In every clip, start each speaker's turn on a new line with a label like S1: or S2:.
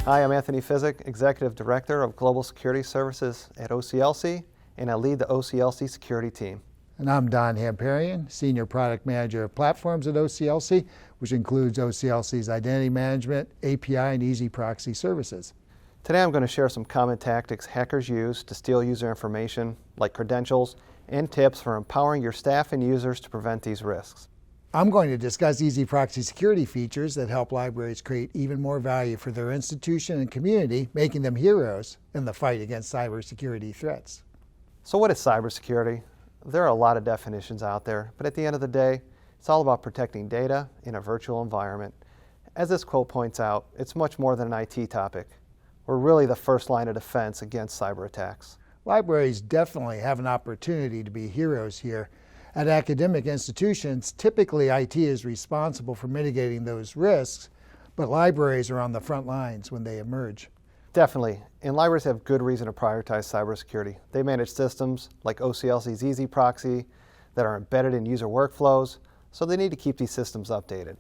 S1: Hi, I'm Anthony Fisic, Executive Director of Global Security Services at OCLC, and I lead the OCLC security team.
S2: And I'm Don Hamparian, Senior Product Manager of Platforms at OCLC, which includes OCLC's identity management, API, and EZproxy services.
S1: Today I'm going to share some common tactics hackers use to steal user information, like credentials, and tips for empowering your staff and users to prevent these risks.
S2: I'm going to discuss EZproxy security features that help libraries create even more value for their institution and community, making them heroes in the fight against cybersecurity threats.
S1: So what is cybersecurity? There are a lot of definitions out there, but at the end of the day, it's all about protecting data in a virtual environment. As this quote points out, it's much more than an IT topic. We're really the first line of defense against cyber attacks.
S2: Libraries definitely have an opportunity to be heroes here. At academic institutions, typically IT is responsible for mitigating those risks, but libraries are on the front lines when they emerge.
S1: Definitely, and libraries have good reason to prioritize cybersecurity. They manage systems like OCLC's EZproxy that are embedded in user workflows, so they need to keep these systems updated.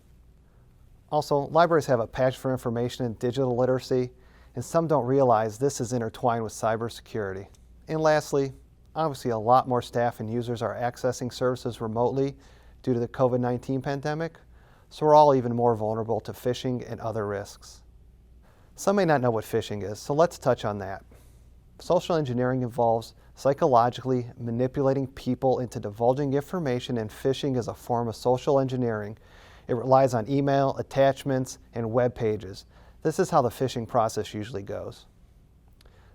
S1: Also, libraries have a passion for information and digital literacy, and some don't realize this is intertwined with cybersecurity. And lastly, obviously a lot more staff and users are accessing services remotely due to the COVID-19 pandemic, so we're all even more vulnerable to phishing and other risks. Some may not know what phishing is, so let's touch on that. Social engineering involves psychologically manipulating people into divulging information, and phishing is a form of social engineering. It relies on email, attachments, and web pages. This is how the phishing process usually goes.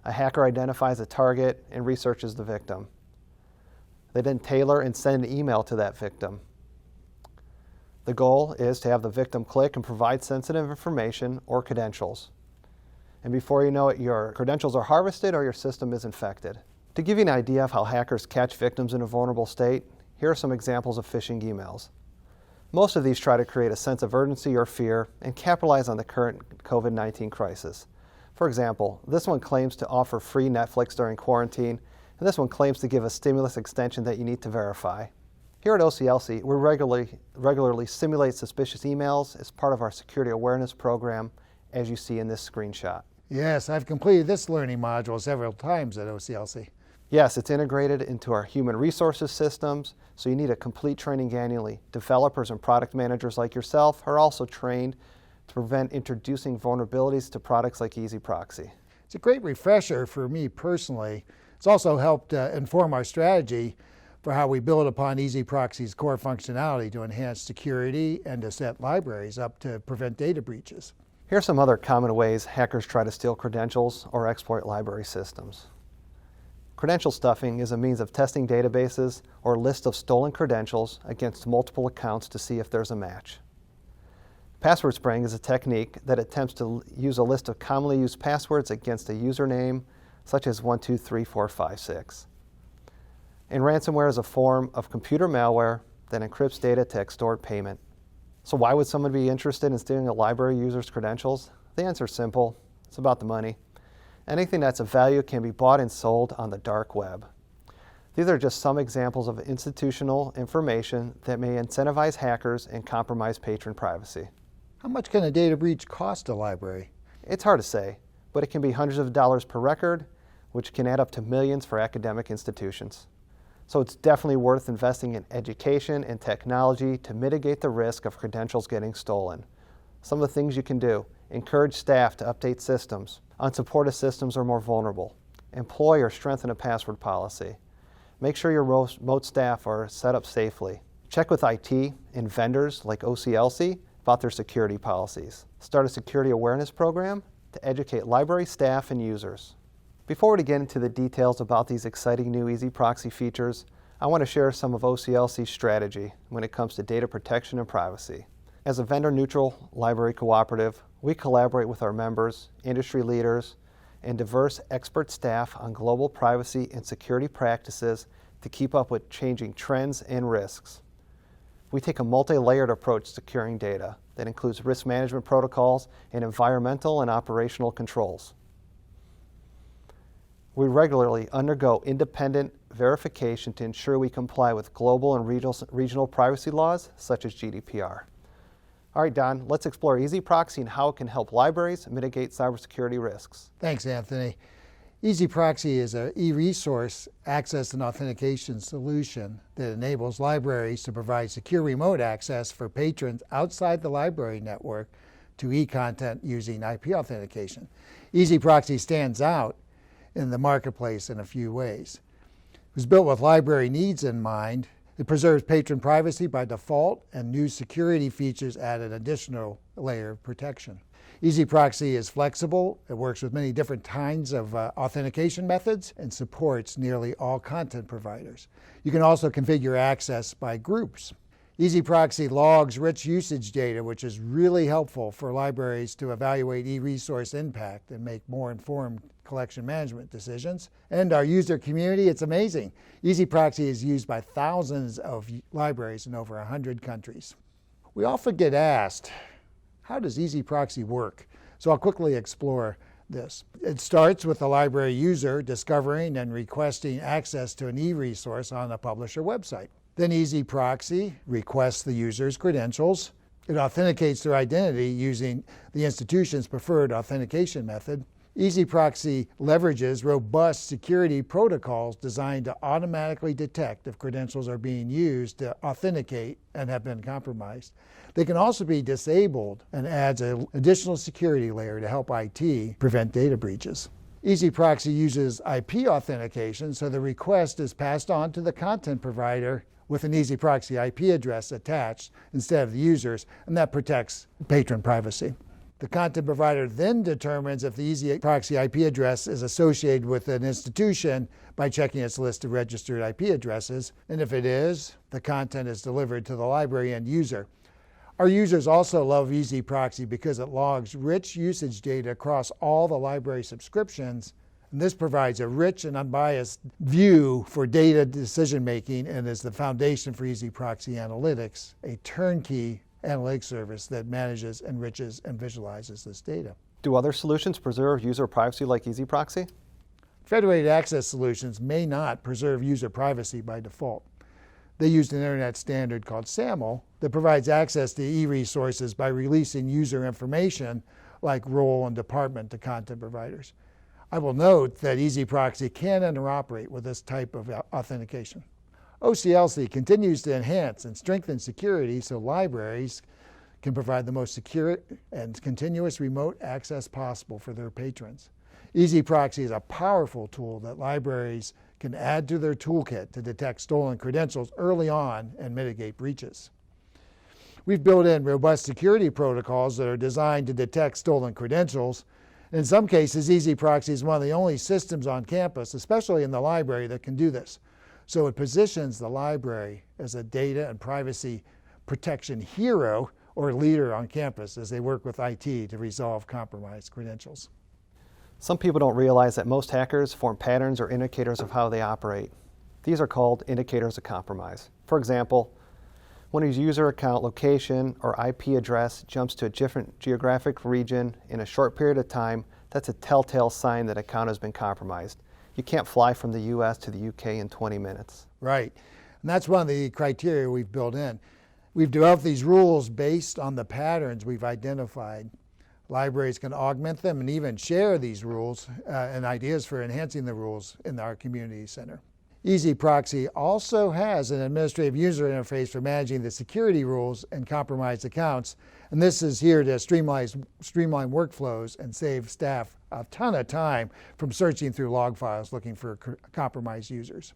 S1: A hacker identifies a target and researches the victim. They then tailor and send an email to that victim. The goal is to have the victim click and provide sensitive information or credentials. And before you know it, your credentials are harvested or your system is infected. To give you an idea of how hackers catch victims in a vulnerable state, here are some examples of phishing emails. Most of these try to create a sense of urgency or fear and capitalize on the current COVID-19 crisis. For example, this one claims to offer free Netflix during quarantine, and this one claims to give a stimulus extension that you need to verify. Here at OCLC, we regularly simulate suspicious emails as part of our security awareness program, as you see in this screenshot.
S2: Yes, I've completed this learning module several times at OCLC.
S1: Yes, it's integrated into our human resources systems, so you need a complete training annually. Developers and product managers like yourself are also trained to prevent introducing vulnerabilities to products like EZproxy.
S2: It's a great refresher for me personally. It's also helped inform our strategy for how we build upon EZproxy's core functionality to enhance security and to set libraries up to prevent data breaches.
S1: Here are some other common ways hackers try to steal credentials or exploit library systems. Credential stuffing is a means of testing databases or lists of stolen credentials against multiple accounts to see if there's a match. Password spraying is a technique that attempts to use a list of commonly used passwords against a username, such as 123456. And ransomware is a form of computer malware that encrypts data to extort payment. So why would someone be interested in stealing a library user's credentials? The answer is simple. It's about the money. Anything that's of value can be bought and sold on the dark web. These are just some examples of institutional information that may incentivize hackers and compromise patron privacy.
S2: How much can a data breach cost a library?
S1: It's hard to say, but it can be hundreds of dollars per record, which can add up to millions for academic institutions. So it's definitely worth investing in education and technology to mitigate the risk of credentials getting stolen. Some of the things you can do: encourage staff to update systems. Unsupported systems are more vulnerable. Employ or strengthen a password policy. Make sure your remote staff are set up safely. Check with IT and vendors like OCLC about their security policies. Start a security awareness program to educate library staff and users. Before we get into the details about these exciting new EZproxy features, I want to share some of OCLC's strategy when it comes to data protection and privacy. As a vendor-neutral library cooperative, we collaborate with our members, industry leaders, and diverse expert staff on global privacy and security practices to keep up with changing trends and risks. We take a multi-layered approach to securing data that includes risk management protocols and environmental and operational controls. We regularly undergo independent verification to ensure we comply with global and regional privacy laws, such as GDPR. All right, Don, let's explore EZproxy and how it can help libraries mitigate cybersecurity risks.
S2: Thanks, Anthony. EZproxy is an e-resource access and authentication solution that enables libraries to provide secure remote access for patrons outside the library network to e-content using IP authentication. EZproxy stands out in the marketplace in a few ways. It was built with library needs in mind. It preserves patron privacy by default, and new security features add an additional layer of protection. EZproxy is flexible. It works with many different kinds of authentication methods and supports nearly all content providers. You can also configure access by groups. EZproxy logs rich usage data, which is really helpful for libraries to evaluate e-resource impact and make more informed collection management decisions. And our user community, it's amazing. EZproxy is used by thousands of libraries in over 100 countries. We often get asked, how does EZproxy work? So I'll quickly explore this. It starts with the library user discovering and requesting access to an e-resource on a publisher website. Then EZproxy requests the user's credentials. It authenticates their identity using the institution's preferred authentication method. EZproxy leverages robust security protocols designed to automatically detect if credentials are being used to authenticate and have been compromised. They can also be disabled and adds an additional security layer to help IT prevent data breaches. EZproxy uses IP authentication, so the request is passed on to the content provider with an EZproxy IP address attached instead of the user's, and that protects patron privacy. The content provider then determines if the EZproxy IP address is associated with an institution by checking its list of registered IP addresses, and if it is, the content is delivered to the library end user. Our users also love EZproxy because it logs rich usage data across all the library subscriptions, and this provides a rich and unbiased view for data decision-making and is the foundation for EZproxy Analytics, a turnkey analytics service that manages, enriches, and visualizes this data.
S1: Do other solutions preserve user privacy like EZproxy?
S2: Federated access solutions may not preserve user privacy by default. They use an internet standard called SAML that provides access to e-resources by releasing user information like role and department to content providers. I will note that EZproxy can interoperate with this type of authentication. OCLC continues to enhance and strengthen security so libraries can provide the most secure and continuous remote access possible for their patrons. EZproxy is a powerful tool that libraries can add to their toolkit to detect stolen credentials early on and mitigate breaches. We've built in robust security protocols that are designed to detect stolen credentials. In some cases, EZproxy is one of the only systems on campus, especially in the library, that can do this. So it positions the library as a data and privacy protection hero or leader on campus as they work with IT to resolve compromised credentials.
S1: Some people don't realize that most hackers form patterns or indicators of how they operate. These are called indicators of compromise. For example, when a user account location or IP address jumps to a different geographic region in a short period of time, that's a telltale sign that account has been compromised. You can't fly from the US to the UK in 20 minutes.
S2: Right. And that's one of the criteria we've built in. We've developed these rules based on the patterns we've identified. Libraries can augment them and even share these rules and ideas for enhancing the rules in our community center. EZproxy also has an administrative user interface for managing the security rules and compromised accounts, and this is here to streamline workflows and save staff a ton of time from searching through log files looking for compromised users.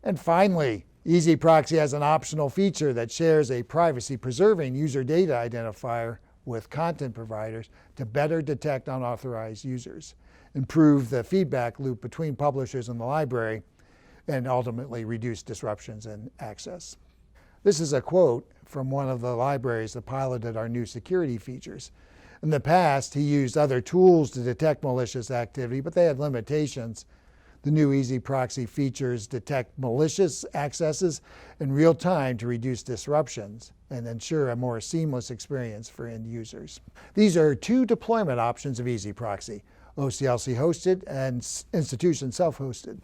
S2: And finally, EZproxy has an optional feature that shares a privacy-preserving user data identifier with content providers to better detect unauthorized users, improve the feedback loop between publishers and the library, and ultimately reduce disruptions in access. This is a quote from one of the libraries that piloted our new security features. In the past, he used other tools to detect malicious activity, but they had limitations. The new EZproxy features detect malicious accesses in real time to reduce disruptions and ensure a more seamless experience for end users. These are two deployment options of EZproxy, OCLC hosted and institution self-hosted.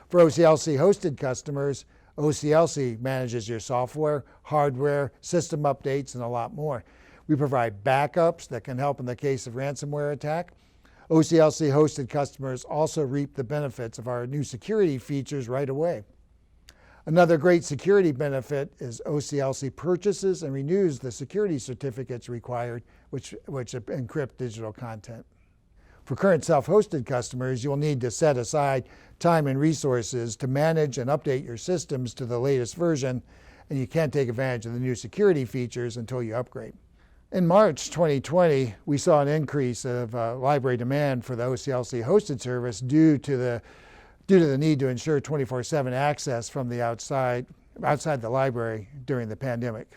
S2: For OCLC hosted customers, OCLC manages your software, hardware, system updates, and a lot more. We provide backups that can help in the case of ransomware attack. OCLC hosted customers also reap the benefits of our new security features right away. Another great security benefit is OCLC purchases and renews the security certificates required, which encrypt digital content. For current self-hosted customers, you'll need to set aside time and resources to manage and update your systems to the latest version, and you can't take advantage of the new security features until you upgrade. In March 2020, we saw an increase of library demand for the OCLC hosted service due to the need to ensure 24/7 access from the outside the library during the pandemic.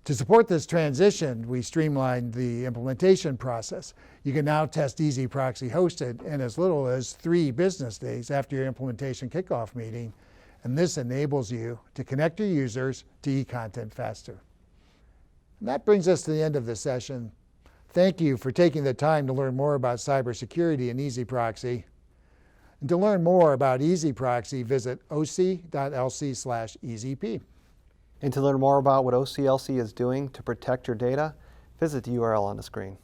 S2: To support this transition, we streamlined the implementation process. You can now test EZproxy hosted in as little as 3 business days after your implementation kickoff meeting, and this enables you to connect your users to e-content faster. And that brings us to the end of the session. Thank you for taking the time to learn more about cybersecurity and EZproxy. And to learn more about EZproxy, visit oc.lc/EZP.
S1: And to learn more about what OCLC is doing to protect your data, visit the URL on the screen.